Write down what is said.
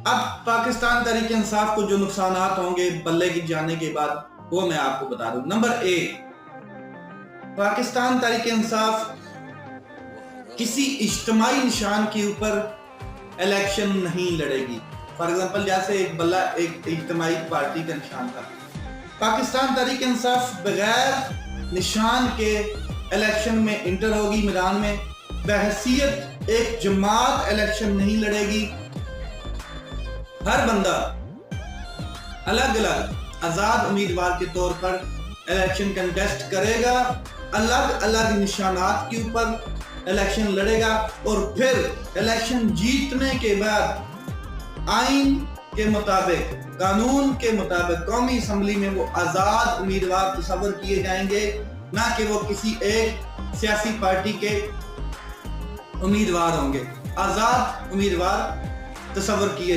अब पाकिस्तान तहरीक इंसाफ को जो नुकसान होंगे बल्ले की जाने के बाद वो मैं आपको बता दूं। नंबर एक, पाकिस्तान तहरीक इंसाफ किसी इज्तिमाई निशान के ऊपर इलेक्शन नहीं लड़ेगी। फॉर एग्जाम्पल जैसे एक बल्ला एक इज्तिमाई पार्टी का निशान था, पाकिस्तान तहरीक इंसाफ बगैर निशान के इलेक्शन में इंटर होगी मैदान में, बहैसियत एक जमात इलेक्शन नहीं लड़ेगी। हर बंदा अलग अलग आजाद उम्मीदवार के तौर पर इलेक्शन कंटेस्ट करेगा, अलग अलग निशानात के ऊपर इलेक्शन लड़ेगा और फिर इलेक्शन जीतने के बाद आइन के मुताबिक, कानून के मुताबिक कौमी असम्बली में वो आजाद उम्मीदवार तस्वर किए जाएंगे, ना कि वो किसी एक सियासी पार्टी के उम्मीदवार होंगे। आजाद उम्मीदवार तस्वर किए